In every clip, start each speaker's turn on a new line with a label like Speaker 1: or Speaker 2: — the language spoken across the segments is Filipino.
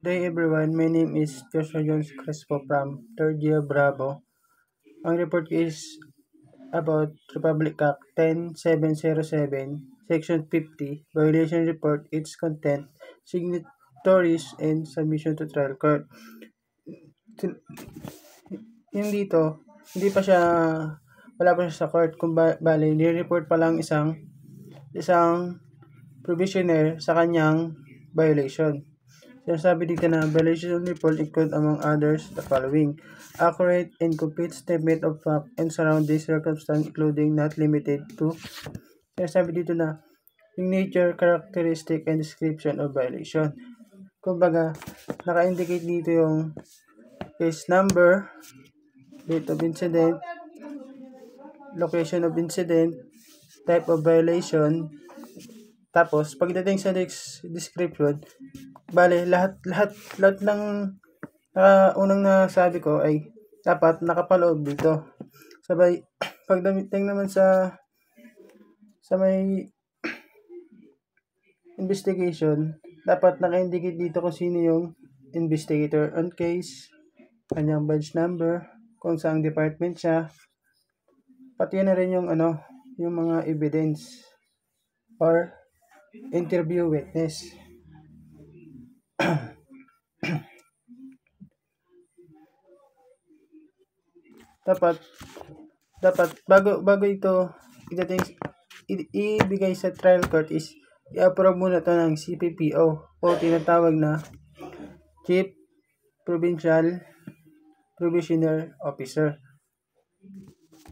Speaker 1: Day everyone, my name is Joshua Jones Crespo from 3rd year Bravo. Ang report is about Republic Act 10707, Section 50, Violation Report, its content, signatories, and submission to trial court. Yung dito, hindi pa siya, wala pa siya sa court, kung bali, ni-report pa lang isang provisioner sa kanyang violation. Sinasabi dito na violation report include among others the following: accurate and complete statement of fact and surrounding circumstance including not limited to. Sinasabi dito na yung nature, characteristic, and description of violation. Kumbaga, naka-indicate dito yung case number, date of incident, location of incident, type of violation. Tapos, pagdating sa description, bale, lahat ng unang nasabi ko ay dapat nakapaloob dito. Sabay, pagdating naman sa may investigation, dapat naka-indicate dito kung sino yung investigator on case, kanyang badge number, kung saang department siya, pati na rin yung yung mga evidence or interview witness. dapat bago ito ibigay sa trial court is i-approve muna to ng CPPO o tinatawag na Chief Provincial Provisioner Officer.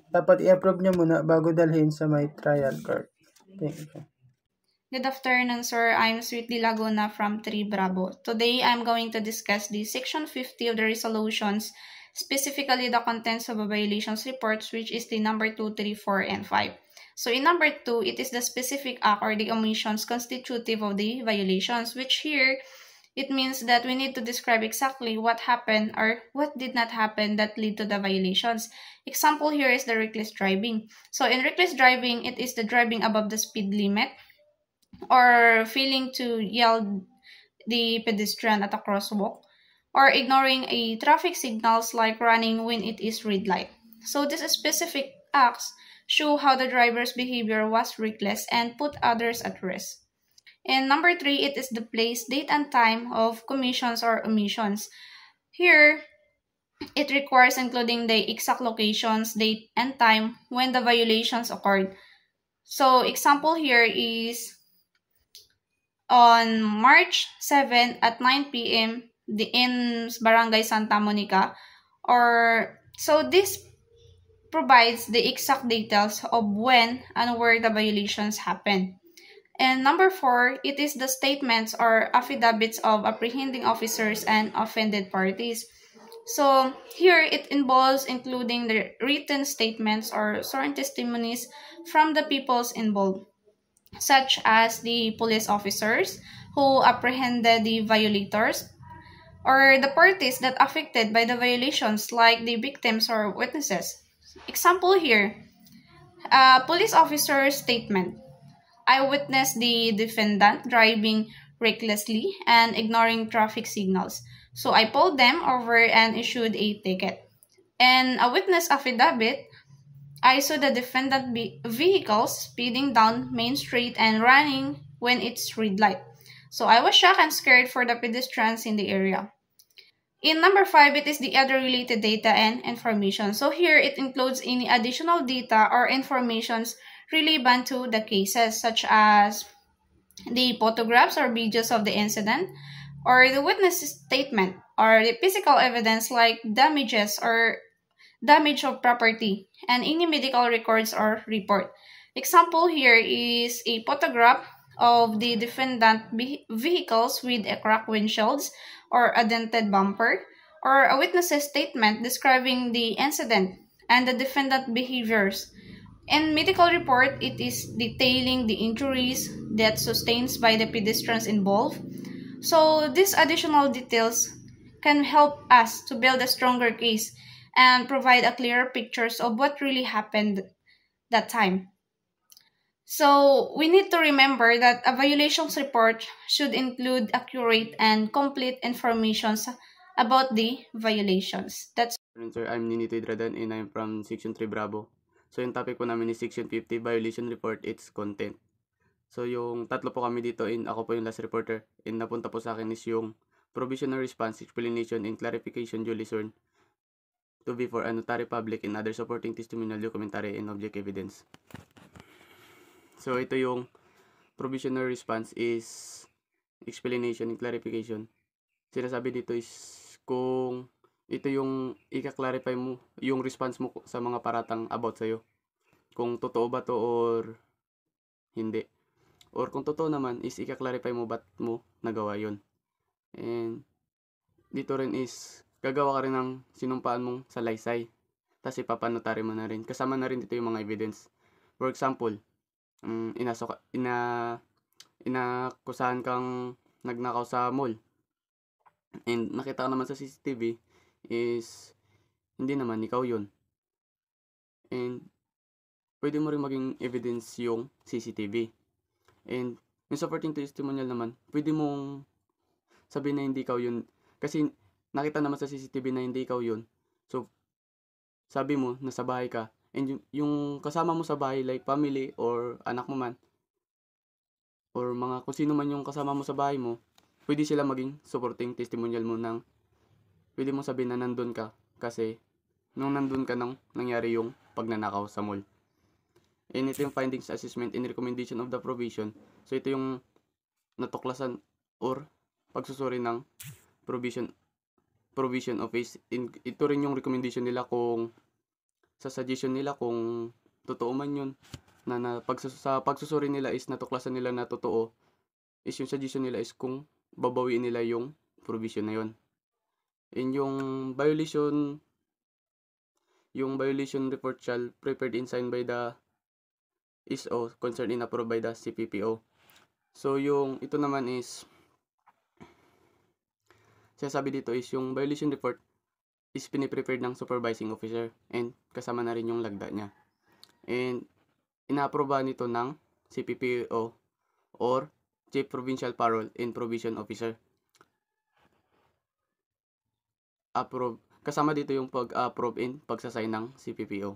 Speaker 1: Dapat i-approve niya muna bago dalhin sa may trial court. Thank you.
Speaker 2: Good afternoon, sir. I'm Sweetly Laguna from 3 Bravo. Today, I'm going to discuss the Section 50 of the resolutions, specifically the contents of a violations reports, which is the number 2, 3, 4, and 5. So in number 2, it is the specific act or the omissions constitutive of the violations, which here, it means that we need to describe exactly what happened or what did not happen that lead to the violations. Example here is the reckless driving. So in reckless driving, it is the driving above the speed limit, or failing to yell the pedestrian at a crosswalk, or ignoring a traffic signals like running when it is red light. So these specific acts show how the driver's behavior was reckless and put others at risk. And number 3, it is the place, date, and time of commissions or omissions. Here, it requires including the exact locations, date, and time when the violations occurred. So example here is on March 7 at 9 p.m. in Barangay Santa Monica. So this provides the exact details of when and where the violations happened. And number 4, it is the statements or affidavits of apprehending officers and offended parties. So here it involves including the written statements or sworn testimonies from the peoples involved, such as the police officers who apprehended the violators, or the parties that affected by the violations like the victims or witnesses. Example here, police officer's statement. I witnessed the defendant driving recklessly and ignoring traffic signals, so I pulled them over and issued a ticket. And a witness affidavit, I saw the defendant vehicles speeding down Main Street and running when it's red light. So I was shocked and scared for the pedestrians in the area. In number 5, it is the other related data and information. So here it includes any additional data or informations relevant to the cases, such as the photographs or videos of the incident, or the witness statement, or the physical evidence like damages or damage of property, and any medical records or report. Example here is a photograph of the defendant vehicles with a cracked windshields or a dented bumper, or a witness's statement describing the incident and the defendant behaviors. In medical report, it is detailing the injuries that sustained by the pedestrians involved. So these additional details can help us to build a stronger case and provide a clearer pictures of what really happened that time. So, we need to remember that a violations report should include accurate and complete information about the violations. That's
Speaker 3: Sir, I'm Ninito Hidradan and I'm from Section 3 Bravo. So yung topic po namin is Section 50, Violation Report, its content. So yung tatlo po kami dito and ako po yung last reporter and napunta po sa akin is yung Provisional Response, Explanation, and Clarification duly sworn to be for a notary public and other supporting testimonial, documentary, and object evidence. So ito yung Provisional Response is Explanation and Clarification. Sinasabi dito is kung ito yung ika-clarify mo yung response mo sa mga paratang about sa'yo. Kung totoo ba to or hindi. Or kung totoo naman is ika-clarify mo ba't mo nagawa yun. And dito rin is gagawa ka rin ng sinumpaan mong salaysay. Tapos ipapanotary mo na rin. Kasama na rin dito yung mga evidence. For example, inakusahan kang nagnakaw sa mall. And nakita ka naman sa CCTV is hindi naman ikaw yun. And pwede mo rin maging evidence yung CCTV. And yung supporting testimonial naman, pwede mong sabihin na hindi ikaw yun. Kasi nakita naman sa CCTV na hindi ikaw yun. So, sabi mo, nasa bahay ka. And yung kasama mo sa bahay, like family or anak mo man, or mga kung sino man yung kasama mo sa bahay mo, pwede sila maging supporting testimonial mo ng pwede mo sabihin na nandun ka kasi nung nandun ka nang nangyari yung pagnanakaw sa mall. And ito yung findings, assessment, and recommendation of the provision. So ito yung natuklasan or pagsusuri ng provision office. Ito rin yung recommendation nila kung sa suggestion nila kung totoo man yun sa pagsusuri nila is natuklasan nila na totoo is yung suggestion nila is kung babawiin nila yung provision na yun. And yung violation report shall prepared and signed by the ISO concerned and approved by the CPPO. So yung ito naman is sinasabi dito is yung violation report is piniprepared ng supervising officer and kasama na rin yung lagda niya. And ina-approve nito ng CPPO or Chief Provincial Parole and Provision Officer. Approve. Kasama dito yung pag-approve and pagsasign ng CPPO.